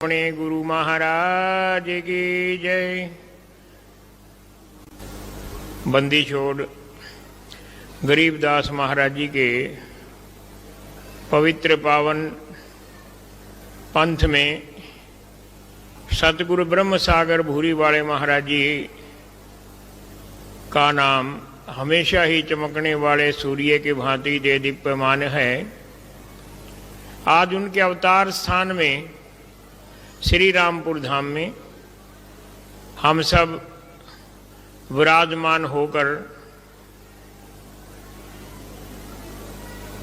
अपने गुरु महाराज की जय। बंदी छोड़ गरीबदास महाराज जी के पवित्र पावन पंथ में सतगुरु ब्रह्म सागर भूरी वाले महाराज जी का नाम हमेशा ही चमकने वाले सूर्य के भांति दे दीप्यमान है। आज उनके अवतार स्थान में श्री रामपुर धाम में हम सब विराजमान होकर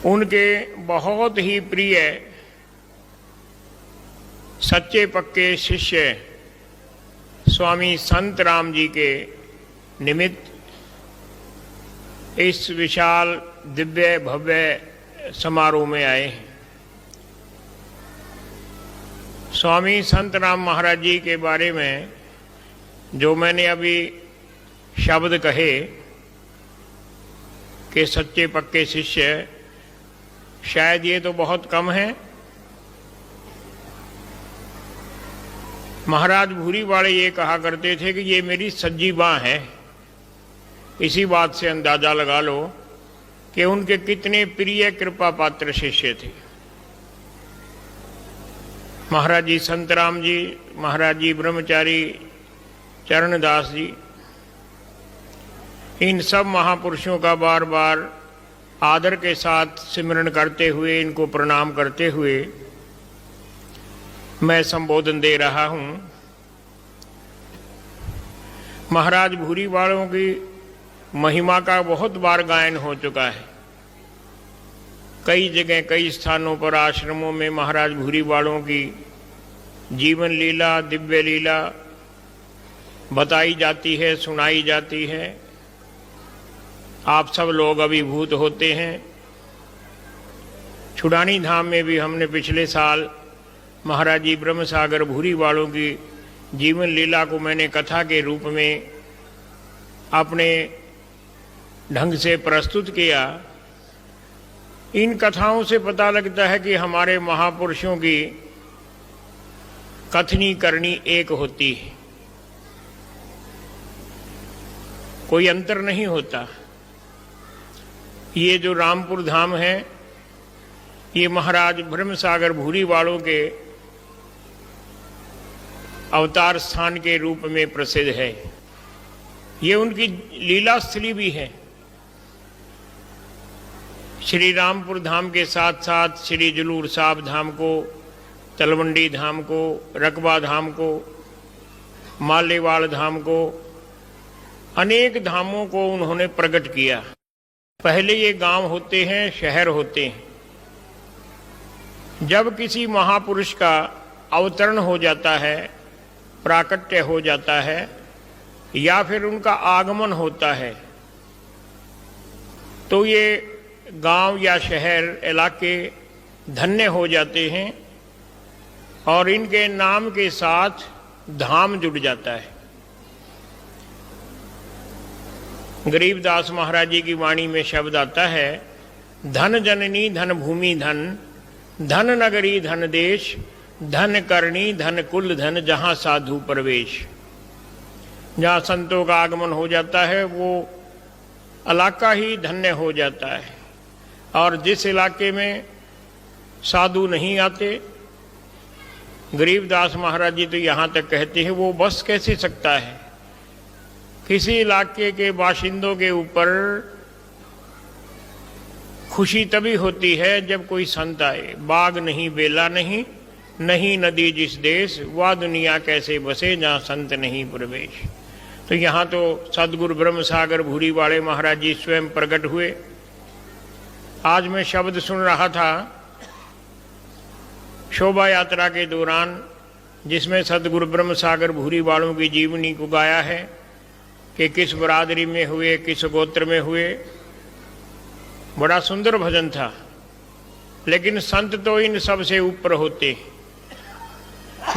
उनके बहुत ही प्रिय सच्चे पक्के शिष्य स्वामी संत राम जी के निमित्त इस विशाल दिव्य भव्य समारोह में आए हैं। स्वामी संत राम महाराज जी के बारे में जो मैंने अभी शब्द कहे कि सच्चे पक्के शिष्य, शायद ये तो बहुत कम है। महाराज भूरी वाले ये कहा करते थे कि ये मेरी सज्जी बाँ है। इसी बात से अंदाजा लगा लो कि उनके कितने प्रिय कृपा पात्र शिष्य थे। महाराज जी संतराम जी, महाराज जी ब्रह्मचारी चरणदास जी, इन सब महापुरुषों का बार बार आदर के साथ सिमरण करते हुए, इनको प्रणाम करते हुए मैं संबोधन दे रहा हूँ। महाराज भूरी वालों की महिमा का बहुत बार गायन हो चुका है। कई जगह कई स्थानों पर आश्रमों में महाराज भूरी वालों की जीवन लीला, दिव्य लीला बताई जाती है, सुनाई जाती है। आप सब लोग अभिभूत होते हैं। छुड़ानी धाम में भी हमने पिछले साल महाराज जी ब्रह्म सागर भूरी वालों की जीवन लीला को मैंने कथा के रूप में अपने ढंग से प्रस्तुत किया। इन कथाओं से पता लगता है कि हमारे महापुरुषों की कथनी करनी एक होती है, कोई अंतर नहीं होता। ये जो रामपुर धाम है, ये महाराज ब्रह्म सागर भूरी वालों के अवतार स्थान के रूप में प्रसिद्ध है। ये उनकी लीला स्थली भी है। श्री रामपुर धाम के साथ साथ श्री जलूर साहब धाम को, तलवंडी धाम को, रकबा धाम को, मालेवाड़ धाम को, अनेक धामों को उन्होंने प्रकट किया। पहले ये गांव होते हैं, शहर होते हैं। जब किसी महापुरुष का अवतरण हो जाता है, प्राकट्य हो जाता है, या फिर उनका आगमन होता है, तो ये गांव या शहर, इलाके धन्य हो जाते हैं और इनके नाम के साथ धाम जुड़ जाता है। गरीबदास महाराज जी की वाणी में शब्द आता है, धन जननी धन भूमि धन, धन नगरी धन देश, धन करणी धन कुल धन, जहाँ साधु प्रवेश। जहाँ संतों का आगमन हो जाता है वो इलाका ही धन्य हो जाता है। और जिस इलाके में साधु नहीं आते, गरीबदास महाराज जी तो यहाँ तक कहते हैं, वो बस कैसे सकता है। किसी इलाके के बाशिंदों के ऊपर खुशी तभी होती है जब कोई संत आए। बाग नहीं बेला नहीं, नहीं नदी जिस देश, वह दुनिया कैसे बसे जहाँ संत नहीं प्रवेश। तो यहाँ तो सदगुरु ब्रह्म सागर भूरी वाले महाराज जी स्वयं प्रकट हुए। आज मैं शब्द सुन रहा था शोभा यात्रा के दौरान, जिसमें सदगुरु ब्रह्म सागर भूरी वालों की जीवनी को गाया है कि किस बरादरी में हुए, किस गोत्र में हुए। बड़ा सुंदर भजन था। लेकिन संत तो इन सब से ऊपर होते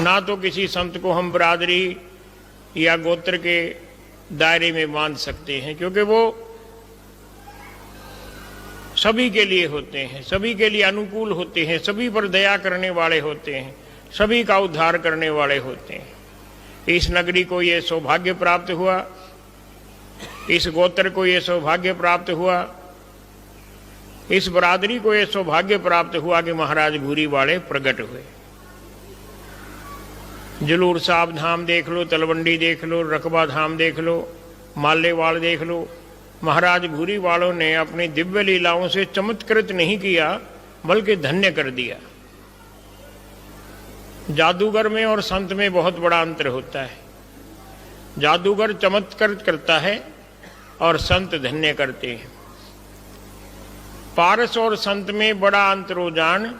ना। तो किसी संत को हम बरादरी या गोत्र के दायरे में बांध सकते हैं, क्योंकि वो सभी के लिए होते हैं, सभी के लिए अनुकूल होते हैं, सभी पर दया करने वाले होते हैं। सभी का उद्धार करने वाले होते हैं। इस नगरी को ये सौभाग्य प्राप्त हुआ, इस गोत्र को ये सौभाग्य प्राप्त हुआ, इस बरादरी को ये सौभाग्य प्राप्त हुआ कि महाराज भूरी वाले प्रकट हुए। जलूर साहब धाम देख लो, तलवंडी देख लो, रकबा धाम देख लो, मालेवाल देख लो। महाराज भूरी वालों ने अपनी दिव्य लीलाओं से चमत्कृत नहीं किया बल्कि धन्य कर दिया। जादूगर में और संत में बहुत बड़ा अंतर होता है। जादूगर चमत्कृत करता है और संत धन्य करते हैं। पारस और संत में बड़ा अंतरो जान,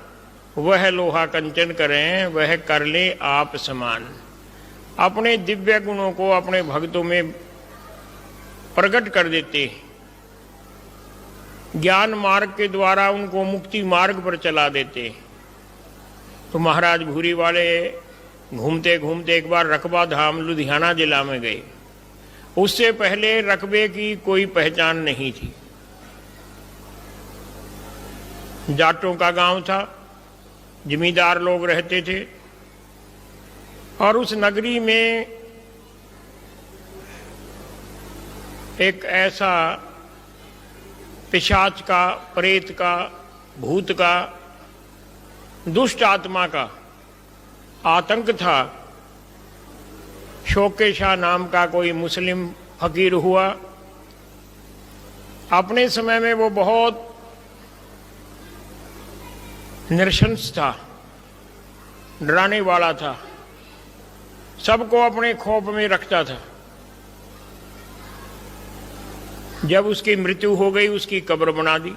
वह लोहा कंचन करें वह कर ले आप समान। अपने दिव्य गुणों को अपने भक्तों में प्रकट कर देते हैं, ज्ञान मार्ग के द्वारा उनको मुक्ति मार्ग पर चला देते हैं। तो महाराज भूरी वाले घूमते घूमते एक बार रकबा धाम लुधियाना जिला में गए। उससे पहले रकबे की कोई पहचान नहीं थी। जाटों का गांव था, जमींदार लोग रहते थे और उस नगरी में एक ऐसा पिशाच का, प्रेत का, भूत का, दुष्ट आत्मा का आतंक था। शौके शाह नाम का कोई मुस्लिम फकीर हुआ। अपने समय में वो बहुत नृशंस था, डराने वाला था, सबको अपने खौफ में रखता था। जब उसकी मृत्यु हो गई उसकी कब्र बना दी।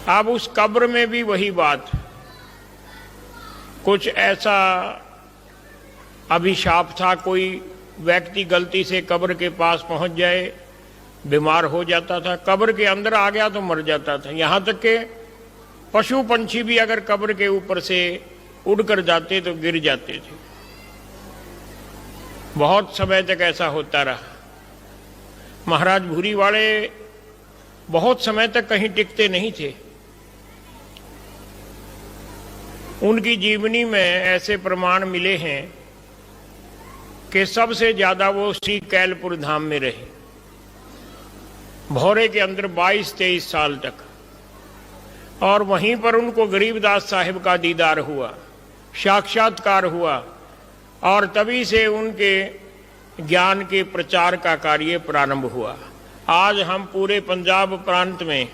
अब उस कब्र में भी वही बात, कुछ ऐसा अभिशाप था। कोई व्यक्ति गलती से कब्र के पास पहुंच जाए, बीमार हो जाता था, कब्र के अंदर आ गया तो मर जाता था। यहां तक के पशु पंछी भी अगर कब्र के ऊपर से उड़कर जाते तो गिर जाते थे। बहुत समय तक ऐसा होता रहा। महाराज भूरी वाले बहुत समय तक कहीं टिकते नहीं थे। उनकी जीवनी में ऐसे प्रमाण मिले हैं कि सबसे ज्यादा वो श्री कैलपुर धाम में रहे, भौरे के अंदर 22-23 साल तक। और वहीं पर उनको गरीबदास साहिब का दीदार हुआ, साक्षात्कार हुआ और तभी से उनके ज्ञान के प्रचार का कार्य प्रारंभ हुआ। आज हम पूरे पंजाब प्रांत में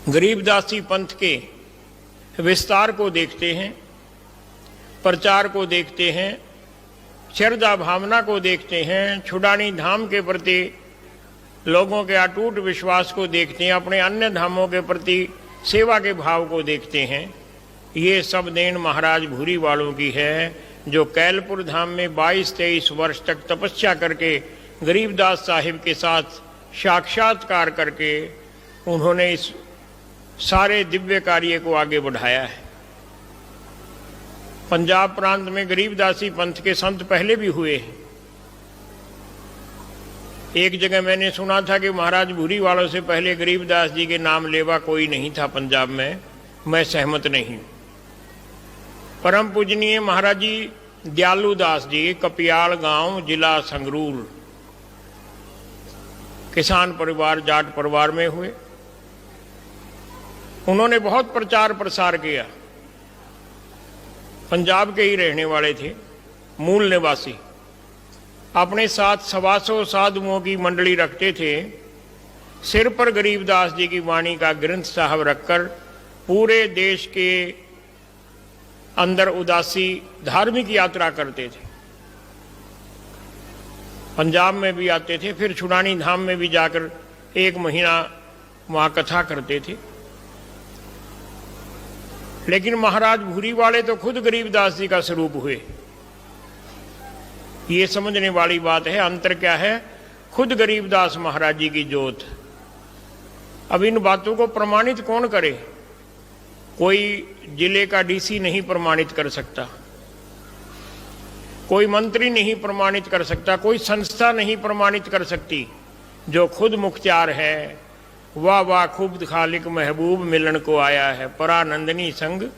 गरीबदासी पंथ के विस्तार को देखते हैं, प्रचार को देखते हैं, श्रद्धा भावना को देखते हैं, छुड़ानी धाम के प्रति लोगों के अटूट विश्वास को देखते हैं, अपने अन्य धामों के प्रति सेवा के भाव को देखते हैं। ये सब देन महाराज भूरी वालों की है, जो कैलपुर धाम में 22-23 वर्ष तक तपस्या करके गरीबदास साहिब के साथ साक्षात्कार करके उन्होंने इस सारे दिव्य कार्य को आगे बढ़ाया है। पंजाब प्रांत में गरीबदासी पंथ के संत पहले भी हुए हैं। एक जगह मैंने सुना था कि महाराज भूरी वालों से पहले गरीबदास जी के नाम लेवा कोई नहीं था पंजाब में। मैं सहमत नहीं। परम पूजनीय महाराज जी दयालु दास जी कपियाल गांव, जिला संगरूर, किसान परिवार, जाट परिवार में हुए। उन्होंने बहुत प्रचार प्रसार किया। पंजाब के ही रहने वाले थे, मूल निवासी। अपने साथ 125 साधुओं की मंडली रखते थे। सिर पर गरीबदास जी की वाणी का ग्रंथ साहब रखकर पूरे देश के अंदर उदासी धार्मिक यात्रा करते थे। पंजाब में भी आते थे, फिर छुड़ानी धाम में भी जाकर 1 महीना वहां कथा करते थे। लेकिन महाराज भूरी वाले तो खुद गरीबदास जी का स्वरूप हुए। ये समझने वाली बात है। अंतर क्या है? खुद गरीबदास महाराज जी की जोत। अब इन बातों को प्रमाणित कौन करे? कोई जिले का डीसी नहीं प्रमाणित कर सकता, कोई मंत्री नहीं प्रमाणित कर सकता, कोई संस्था नहीं प्रमाणित कर सकती। जो खुद मुख्तियार है, वाह वाह खूब खालिक महबूब मिलन को आया है, परानंदनी संग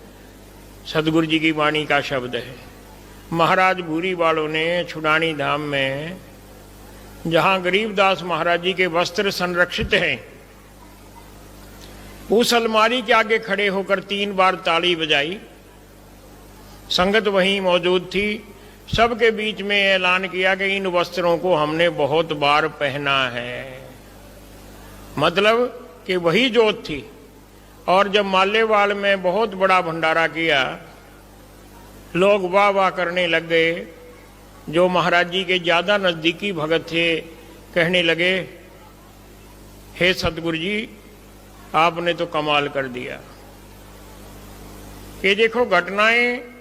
सदगुरु जी की वाणी का शब्द है। महाराज भूरी वालों ने छुड़ानी धाम में जहां गरीबदास महाराज जी के वस्त्र संरक्षित हैं, उस अलमारी के आगे खड़े होकर 3 बार ताली बजाई। संगत वहीं मौजूद थी। सबके बीच में ऐलान किया कि इन वस्त्रों को हमने बहुत बार पहना है। मतलब कि वही जोत थी। और जब मालेवाल में बहुत बड़ा भंडारा किया, लोग वाह वाह करने लग गए। जो महाराज जी के ज़्यादा नज़दीकी भगत थे कहने लगे, हे सतगुरु जी, आपने तो कमाल कर दिया। ये देखो, घटनाएं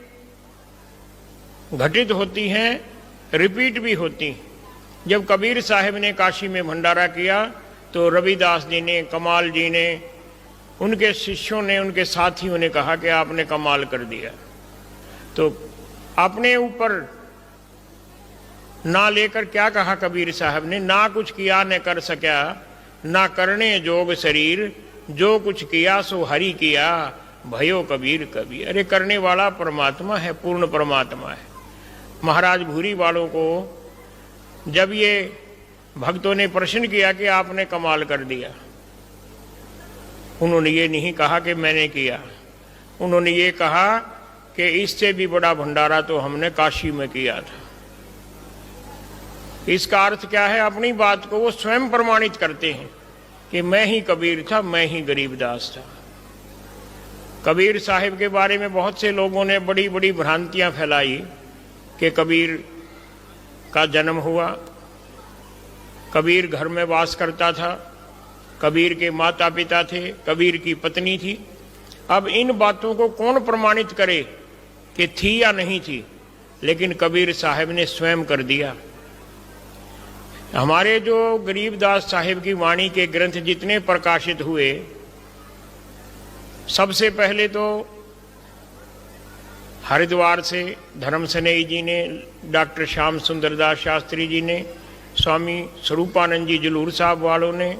घटित होती हैं, रिपीट भी होती। जब कबीर साहब ने काशी में भंडारा किया तो रविदास जी ने, कमाल जी ने, उनके शिष्यों ने, उनके साथियों ने कहा कि आपने कमाल कर दिया। तो अपने ऊपर ना लेकर क्या कहा कबीर साहब ने, ना कुछ किया न कर सका, ना करने जोग शरीर, जो कुछ किया सो हरि किया, भयो कबीर कबीर। अरे करने वाला परमात्मा है, पूर्ण परमात्मा है। महाराज भूरी वालों को जब ये भक्तों ने प्रश्न किया कि आपने कमाल कर दिया, उन्होंने ये नहीं कहा कि मैंने किया, उन्होंने ये कहा कि इससे भी बड़ा भंडारा तो हमने काशी में किया था। इसका अर्थ क्या है? अपनी बात को वो स्वयं प्रमाणित करते हैं कि मैं ही कबीर था, मैं ही गरीबदास था। कबीर साहिब के बारे में बहुत से लोगों ने बड़ी बड़ी भ्रांतियां फैलाई कि कबीर का जन्म हुआ, कबीर घर में वास करता था, कबीर के माता पिता थे, कबीर की पत्नी थी। अब इन बातों को कौन प्रमाणित करे कि थी या नहीं थी? लेकिन कबीर साहब ने स्वयं कर दिया। हमारे जो गरीबदास साहिब की वाणी के ग्रंथ जितने प्रकाशित हुए, सबसे पहले तो हरिद्वार से धर्म स्नेही जी ने, डॉक्टर श्याम सुंदरदास शास्त्री जी ने, स्वामी स्वरूपानंद जी जलूर साहब वालों ने,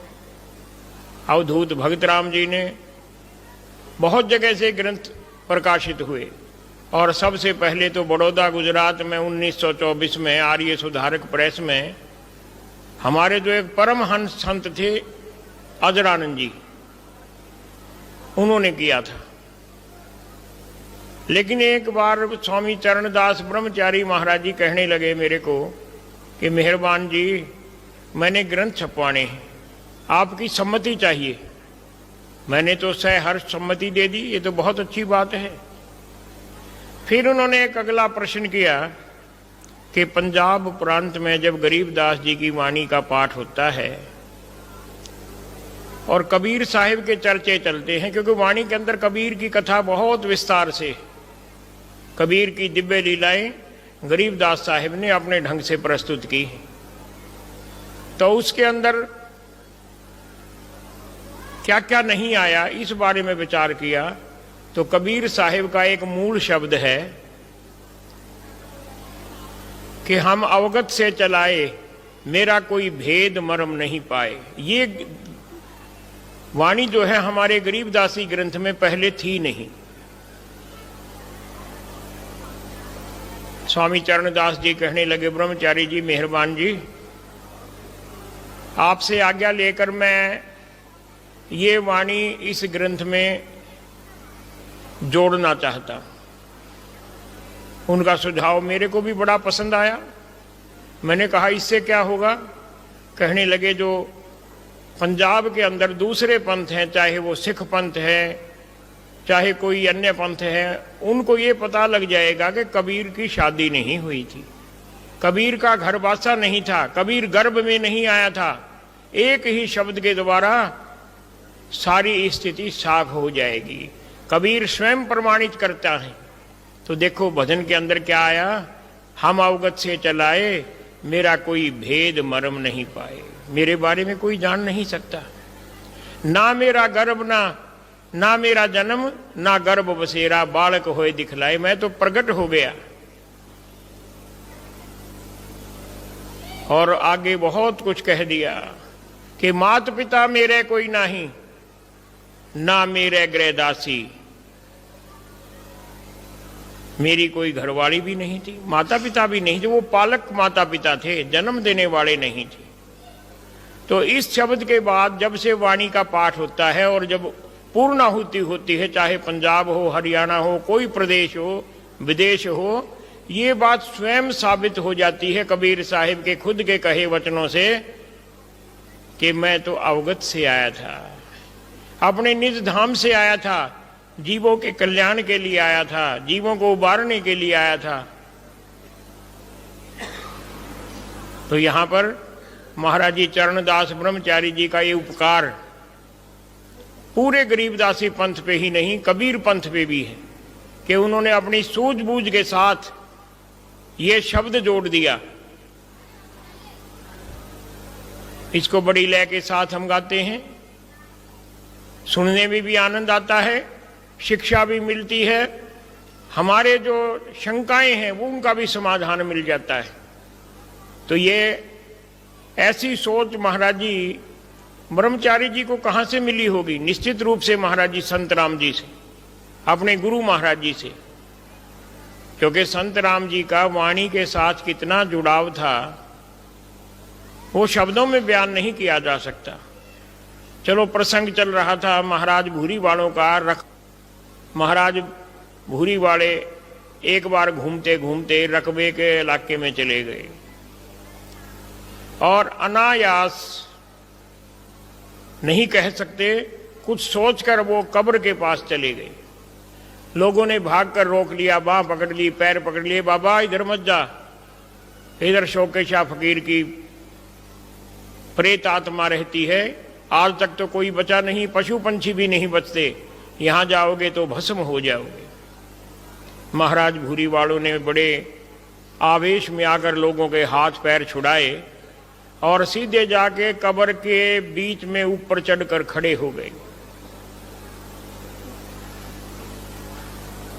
अवधूत भगतराम जी ने, बहुत जगह से ग्रंथ प्रकाशित हुए। और सबसे पहले तो बड़ौदा गुजरात में 1924 में आर्य सुधारक प्रेस में हमारे जो एक परमहंस संत थे अजरानंद जी, उन्होंने किया था। लेकिन एक बार स्वामी चरणदास ब्रह्मचारी महाराज जी कहने लगे मेरे को कि मेहरबान जी, मैंने ग्रंथ छपवाने हैं, आपकी सम्मति चाहिए। मैंने तो सहर्ष सम्मति दे दी, ये तो बहुत अच्छी बात है। फिर उन्होंने एक अगला प्रश्न किया कि पंजाब प्रांत में जब गरीबदास जी की वाणी का पाठ होता है और कबीर साहिब के चर्चे चलते हैं, क्योंकि वाणी के अंदर कबीर की कथा बहुत विस्तार से, कबीर की दिव्य लीलाएं गरीबदास साहिब ने अपने ढंग से प्रस्तुत की, तो उसके अंदर क्या क्या नहीं आया इस बारे में विचार किया। तो कबीर साहिब का एक मूल शब्द है कि हम अवगत से चलाए, मेरा कोई भेद मर्म नहीं पाए। ये वाणी जो है हमारे गरीबदासी ग्रंथ में पहले थी नहीं। स्वामी चरणदास जी कहने लगे, ब्रह्मचारी जी मेहरबान जी, आपसे आज्ञा लेकर मैं ये वाणी इस ग्रंथ में जोड़ना चाहता। उनका सुझाव मेरे को भी बड़ा पसंद आया। मैंने कहा इससे क्या होगा? कहने लगे जो पंजाब के अंदर दूसरे पंथ हैं, चाहे वो सिख पंथ है, चाहे कोई अन्य पंथ है, उनको ये पता लग जाएगा कि कबीर की शादी नहीं हुई थी, कबीर का घर वासा नहीं था, कबीर गर्भ में नहीं आया था। एक ही शब्द के द्वारा सारी स्थिति साफ हो जाएगी। कबीर स्वयं प्रमाणित करता है। तो देखो भजन के अंदर क्या आया, हम अवगत से चलाए, मेरा कोई भेद मर्म नहीं पाए। मेरे बारे में कोई जान नहीं सकता, ना मेरा गर्भ, ना मेरा जन्म, ना गर्भ बसेरा, बालक होए दिखलाए, मैं तो प्रकट हो गया। और आगे बहुत कुछ कह दिया कि मात पिता मेरे कोई नहीं, ना मेरे गृहदासी। मेरी कोई घरवाली भी नहीं थी, माता पिता भी नहीं थे, वो पालक माता पिता थे, जन्म देने वाले नहीं थे। तो इस शब्द के बाद जब से वाणी का पाठ होता है और जब पूर्णाहुति होती है, चाहे पंजाब हो, हरियाणा हो, कोई प्रदेश हो, विदेश हो, ये बात स्वयं साबित हो जाती है कबीर साहिब के खुद के कहे वचनों से कि मैं तो अवगत से आया था, अपने निज धाम से आया था, जीवों के कल्याण के लिए आया था, जीवों को उबारने के लिए आया था। तो यहां पर महाराज जी चरणदास ब्रह्मचारी जी का ये उपकार पूरे गरीबदासी पंथ पे ही नहीं, कबीर पंथ पे भी है कि उन्होंने अपनी सूझबूझ के साथ ये शब्द जोड़ दिया। इसको बड़ी लय के साथ हम गाते हैं, सुनने में भी आनंद आता है, शिक्षा भी मिलती है, हमारे जो शंकाएं हैं वो उनका भी समाधान मिल जाता है। तो ये ऐसी सोच महाराज जी ब्रह्मचारी जी को कहां से मिली होगी? निश्चित रूप से महाराज जी संत राम जी से, अपने गुरु महाराज जी से, क्योंकि संत राम जी का वाणी के साथ कितना जुड़ाव था वो शब्दों में बयान नहीं किया जा सकता। चलो प्रसंग चल रहा था महाराज भूरी वालों का। महाराज भूरी वाले एक बार घूमते घूमते रकबे के इलाके में चले गए और अनायास नहीं कह सकते, कुछ सोचकर वो कब्र के पास चले गए। लोगों ने भागकर रोक लिया, बांह पकड़ ली, पैर पकड़ लिए, बाबा इधर मत जा, इधर शौके शाह फकीर की प्रेत आत्मा रहती है, आज तक तो कोई बचा नहीं, पशु पंछी भी नहीं बचते, यहां जाओगे तो भस्म हो जाओगे। महाराज भूरी वालों ने बड़े आवेश में आकर लोगों के हाथ पैर छुड़ाए और सीधे जाके कब्र के बीच में ऊपर चढ़कर खड़े हो गए।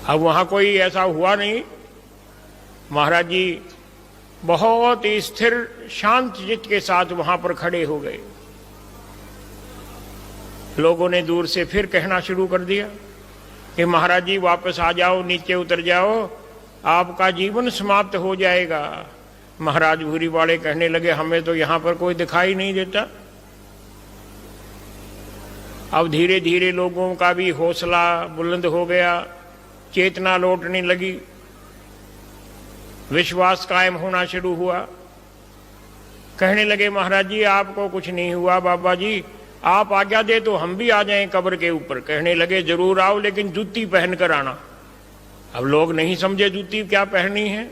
अब वहां कोई ऐसा हुआ नहीं। महाराज जी बहुत ही स्थिर शांत चित्त के साथ वहां पर खड़े हो गए। लोगों ने दूर से फिर कहना शुरू कर दिया कि महाराज जी वापस आ जाओ, नीचे उतर जाओ, आपका जीवन समाप्त हो जाएगा। महाराज भूरी वाले कहने लगे, हमें तो यहां पर कोई दिखाई नहीं देता। अब धीरे धीरे लोगों का भी हौसला बुलंद हो गया, चेतना लौटने लगी, विश्वास कायम होना शुरू हुआ। कहने लगे, महाराज जी आपको कुछ नहीं हुआ, बाबा जी आप आज्ञा दे तो हम भी आ जाएं कब्र के ऊपर। कहने लगे, जरूर आओ, लेकिन जूती पहन कर आना। अब लोग नहीं समझे जूती क्या पहननी है।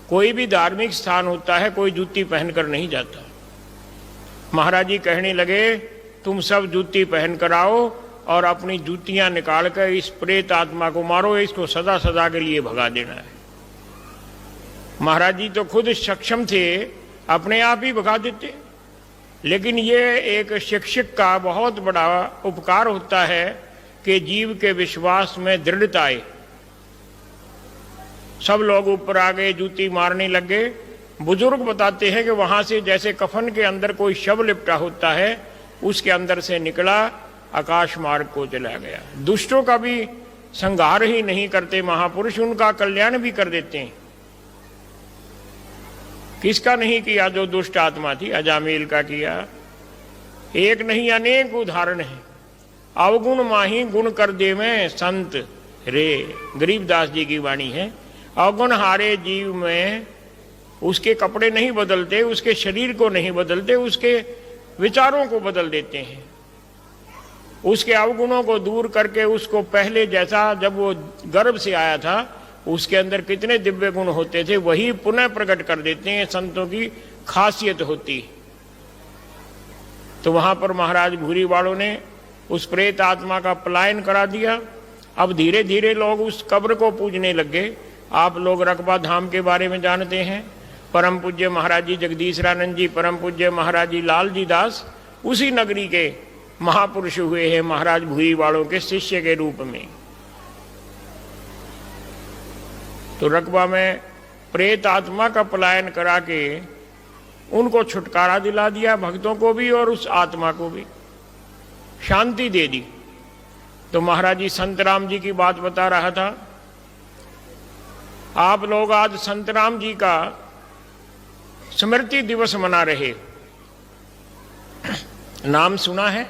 कोई भी धार्मिक स्थान होता है, कोई जूती पहनकर नहीं जाता। महाराज जी कहने लगे, तुम सब जूती पहन कर आओ और अपनी जूतियां निकालकर इस प्रेत आत्मा को मारो, इसको सदा सदा के लिए भगा देना है। महाराज जी तो खुद सक्षम थे, अपने आप ही भगा देते, लेकिन ये एक शिक्षक का बहुत बड़ा उपकार होता है कि जीव के विश्वास में दृढ़ता आए। सब लोग ऊपर आ गए, जूती मारने लगे। बुजुर्ग बताते हैं कि वहां से जैसे कफन के अंदर कोई शव लिपटा होता है, उसके अंदर से निकला, आकाश मार्ग को चला गया। दुष्टों का भी संहार ही नहीं करते महापुरुष, उनका कल्याण भी कर देते हैं। किसका नहीं किया? जो दुष्ट आत्मा थी, अजामिल का किया। एक नहीं अनेक उदाहरण है। अवगुण माही गुण कर देवें संत रे, गरीबदास जी की वाणी है। अवगुण हारे जीव में उसके कपड़े नहीं बदलते, उसके शरीर को नहीं बदलते, उसके विचारों को बदल देते हैं। उसके अवगुणों को दूर करके उसको पहले जैसा जब वो गर्भ से आया था उसके अंदर कितने दिव्य गुण होते थे वही पुनः प्रकट कर देते हैं। संतों की खासियत होती। तो वहां पर महाराज भूरी वालों ने उस प्रेत आत्मा का पलायन करा दिया। अब धीरे धीरे लोग उस कब्र को पूजने लग गए। आप लोग रकबा धाम के बारे में जानते हैं। परम पूज्य महाराज जी जगदीशरानंद जी, परम पूज्य महाराज जी लाल जी दास उसी नगरी के महापुरुष हुए हैं, महाराज भूरी वालों के शिष्य के रूप में। तो रकबा में प्रेत आत्मा का पलायन करा के उनको छुटकारा दिला दिया, भक्तों को भी और उस आत्मा को भी शांति दे दी। तो महाराज जी संत राम जी की बात बता रहा था। आप लोग आज संत राम जी का स्मृति दिवस मना रहे। नाम सुना है,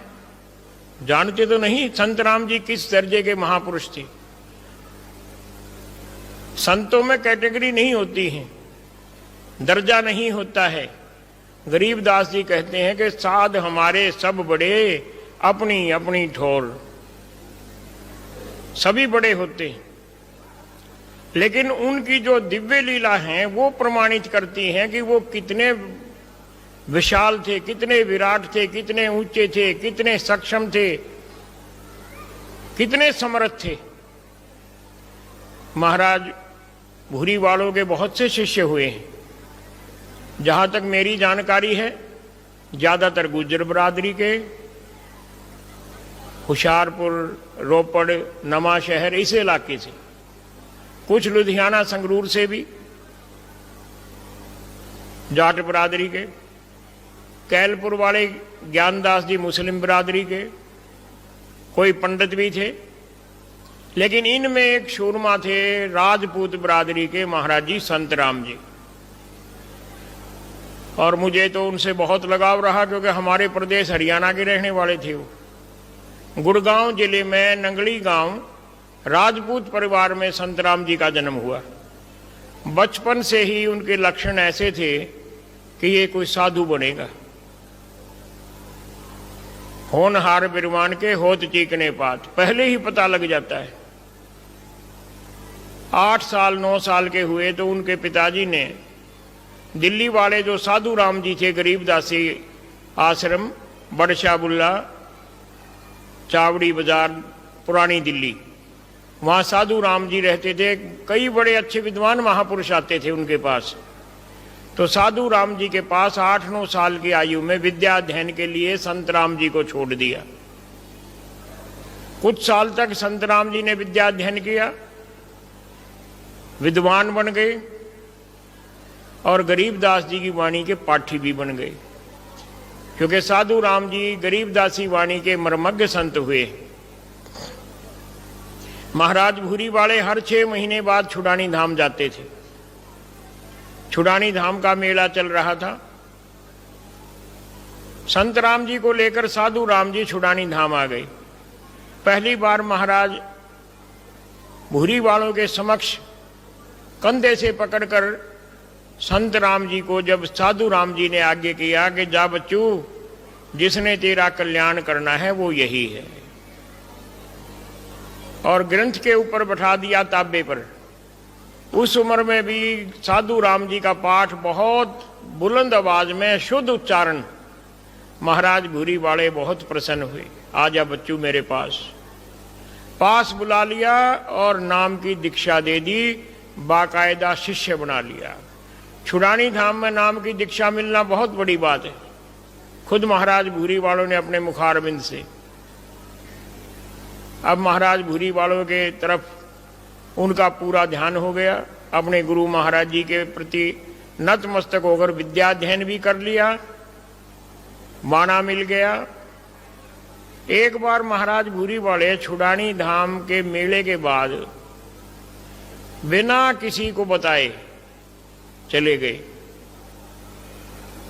जानते तो नहीं संत राम जी किस दर्जे के महापुरुष थे। संतों में कैटेगरी नहीं होती है, दर्जा नहीं होता है। गरीबदास जी कहते हैं कि साध हमारे सब बड़े, अपनी अपनी ठोर। सभी बड़े होते हैं, लेकिन उनकी जो दिव्य लीला है वो प्रमाणित करती हैं कि वो कितने विशाल थे, कितने विराट थे, कितने ऊंचे थे, कितने सक्षम थे, कितने समर्थ थे। महाराज भूरी वालों के बहुत से शिष्य हुए हैं। जहां तक मेरी जानकारी है ज्यादातर गुर्जर बरादरी के, हुशियारपुर, रोपड़, नमा शहर इस इलाके से, कुछ लुधियाना संगरूर से भी, जाट बरादरी के, कैलपुर वाले ज्ञानदास जी मुस्लिम बरादरी के, कोई पंडित भी थे। लेकिन इनमें एक शूरमा थे राजपूत बरादरी के महाराज जी संत राम जी। और मुझे तो उनसे बहुत लगाव रहा क्योंकि हमारे प्रदेश हरियाणा के रहने वाले थे वो। गुड़गांव जिले में नंगली गांव राजपूत परिवार में संत राम जी का जन्म हुआ। बचपन से ही उनके लक्षण ऐसे थे कि ये कोई साधु बनेगा। होनहार बिरवान के होत चीकने पात, पहले ही पता लग जाता है। 8 साल 9 साल के हुए तो उनके पिताजी ने दिल्ली वाले जो साधु राम जी थे, गरीबदासी आश्रम, बड़शाह बुल्ला, चावड़ी बाजार, पुरानी दिल्ली, वहां साधु राम जी रहते थे। कई बड़े अच्छे विद्वान महापुरुष आते थे उनके पास। तो साधु राम जी के पास 8-9 साल की आयु में विद्या अध्ययन के लिए संत राम जी को छोड़ दिया। कुछ साल तक संत राम जी ने विद्या अध्ययन किया, विद्वान बन गए और गरीबदास जी की वाणी के पाठी भी बन गए, क्योंकि साधु राम जी गरीबदासी वाणी के मर्मज्ञ संत हुए। महाराज भूरी वाले हर 6 महीने बाद छुड़ानी धाम जाते थे। छुड़ानी धाम का मेला चल रहा था। संत राम जी को लेकर साधु राम जी छुड़ानी धाम आ गए। पहली बार महाराज भूरी वालों के समक्ष कंधे से पकड़कर संत राम जी को जब साधु राम जी ने आज्ञा किया कि जा बच्चू, जिसने तेरा कल्याण करना है वो यही है, और ग्रंथ के ऊपर बैठा दिया ताबे पर। उस उम्र में भी साधु राम जी का पाठ बहुत बुलंद आवाज में, शुद्ध उच्चारण। महाराज भूरी वाले बहुत प्रसन्न हुए। आजा बच्चू मेरे पास बुला लिया और नाम की दीक्षा दे दी, बाकायदा शिष्य बना लिया। छुड़ानी धाम में नाम की दीक्षा मिलना बहुत बड़ी बात है। खुद महाराज भूरी वालों ने अपने मुखारबिंद से। अब महाराज भूरी वालों के तरफ उनका पूरा ध्यान हो गया। अपने गुरु महाराज जी के प्रति नतमस्तक होकर विद्याध्ययन भी कर लिया, माना मिल गया। एक बार महाराज भूरी वाले छुड़ानी धाम के मेले के बाद बिना किसी को बताए चले गए।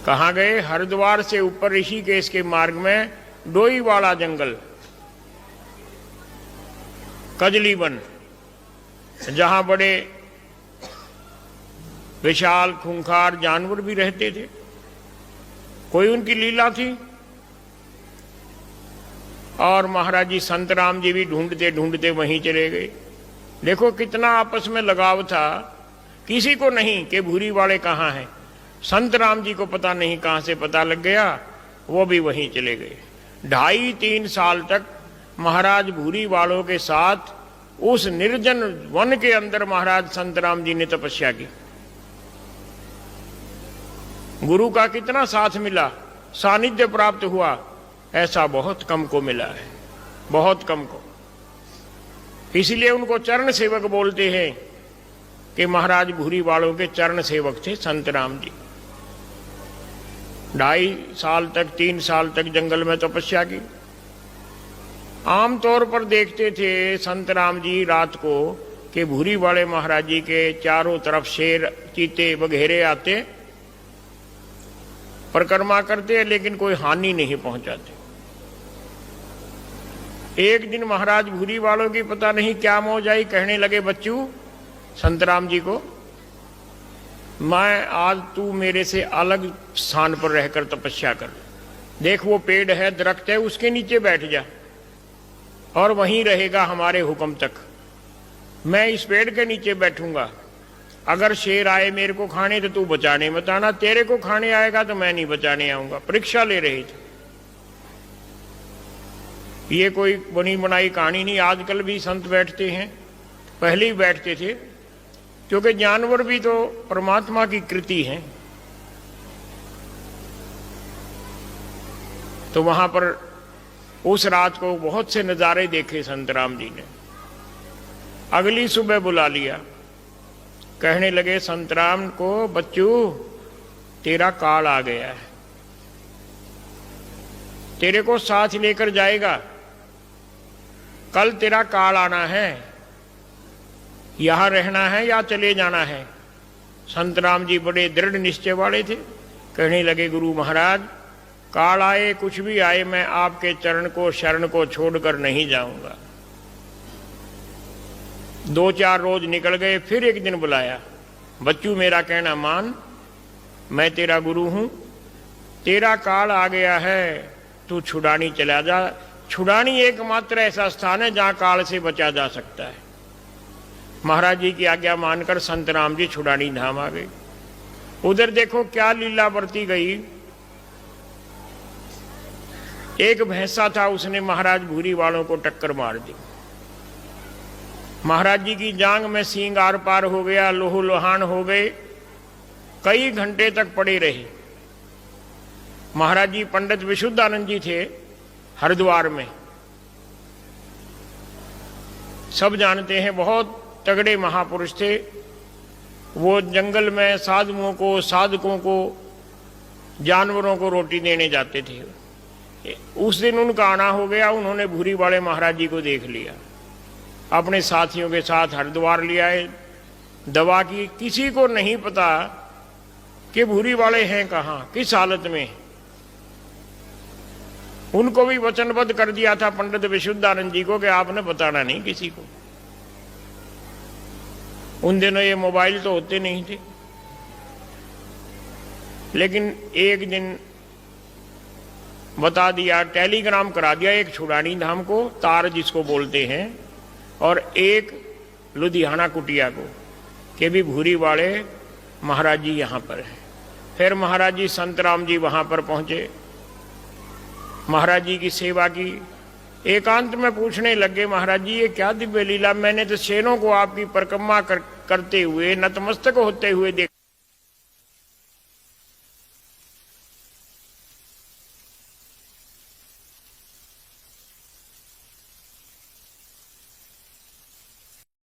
कहाँ गए? हरिद्वार से ऊपर ऋषिकेश के मार्ग में डोई वाला जंगल, कजली वन, जहां बड़े विशाल खूंखार जानवर भी रहते थे। कोई उनकी लीला थी। और महाराज जी संत राम जी भी ढूंढते ढूंढते वहीं चले गए। देखो कितना आपस में लगाव था। किसी को नहीं कि भूरी वाले कहाँ हैं। संत राम जी को पता नहीं कहाँ से पता लग गया, वो भी वहीं चले गए। 2.5-3 साल तक महाराज भूरी वालों के साथ उस निर्जन वन के अंदर महाराज संत राम जी ने तपस्या की। गुरु का कितना साथ मिला, सानिध्य प्राप्त हुआ, ऐसा बहुत कम को मिला है, बहुत कम को। इसलिए उनको चरण सेवक बोलते हैं कि महाराज भूरी वालों के चरण सेवक थे संत राम जी। 2.5 साल तक 3 साल तक जंगल में तपस्या की। आमतौर पर देखते थे संत राम जी रात को कि भूरी वाले महाराज जी के चारों तरफ शेर चीते वगैरह आते, परिक्रमा करते, लेकिन कोई हानि नहीं पहुंचाते। एक दिन महाराज भूरी वालों की पता नहीं क्या मौज आई, कहने लगे बच्चू संत राम जी को, मैं आज तू मेरे से अलग स्थान पर रहकर तपस्या कर। देख वो पेड़ है, दरख्त है, उसके नीचे बैठ जा और वहीं रहेगा हमारे हुक्म तक। मैं इस पेड़ के नीचे बैठूंगा, अगर शेर आए मेरे को खाने तो तू बचाने मत आना, तेरे को खाने आएगा तो मैं नहीं बचाने आऊंगा। परीक्षा ले रहे थे। ये कोई बनी बनाई कहानी नहीं, आजकल भी संत बैठते हैं, पहले ही बैठते थे, क्योंकि जानवर भी तो परमात्मा की कृति हैं। तो वहां पर उस रात को बहुत से नजारे देखे संत राम जी ने। अगली सुबह बुला लिया, कहने लगे संत राम को, बच्चू तेरा काल आ गया है, तेरे को साथ लेकर जाएगा, कल तेरा काल आना है, यहां रहना है या चले जाना है। संत राम जी बड़े दृढ़ निश्चय वाले थे, कहने लगे गुरु महाराज काल आए कुछ भी आए, मैं आपके चरण को शरण को छोड़कर नहीं जाऊंगा। 2-4 रोज निकल गए, फिर एक दिन बुलाया, बच्चू मेरा कहना मान, मैं तेरा गुरु हूं, तेरा काल आ गया है, तू छुड़ानी चला जा। छुड़ानी एकमात्र ऐसा स्थान है जहां काल से बचा जा सकता है। महाराज जी की आज्ञा मानकर संत राम जी छुड़ानी धाम आ गए। उधर देखो क्या लीला बरती गई। एक भैंसा था, उसने महाराज भूरी वालों को टक्कर मार दी। महाराज जी की जांग में सींग आर पार हो गया, लोहो लोहान हो गए, कई घंटे तक पड़े रहे। महाराज जी पंडित विशुद्धानंद जी थे हरिद्वार में, सब जानते हैं, बहुत तगड़े महापुरुष थे। वो जंगल में साधुओं को, साधकों को, जानवरों को रोटी देने जाते थे। उस दिन उनका आना हो गया, उन्होंने भूरी वाले महाराज जी को देख लिया, अपने साथियों के साथ हरिद्वार ले आए। दवा की, किसी को नहीं पता कि भूरी वाले हैं कहाँ, किस हालत में। उनको भी वचनबद्ध कर दिया था पंडित विशुद्धानंद जी को कि आपने बताना नहीं किसी को। उन दिनों ये मोबाइल तो होते नहीं थे, लेकिन एक दिन बता दिया, टेलीग्राम करा दिया एक छुड़ानी धाम को, तार जिसको बोलते हैं, और एक लुधियाना कुटिया को, कि भी भूरी वाले महाराज जी यहाँ पर हैं। फिर महाराज जी संत राम जी वहाँ पर पहुँचे, महाराज जी की सेवा की। एकांत में पूछने लगे, महाराज जी ये क्या दिव्य लीला, मैंने तो शेरों को आपकी परिक्रमा करते हुए नतमस्तक होते हुए देखा।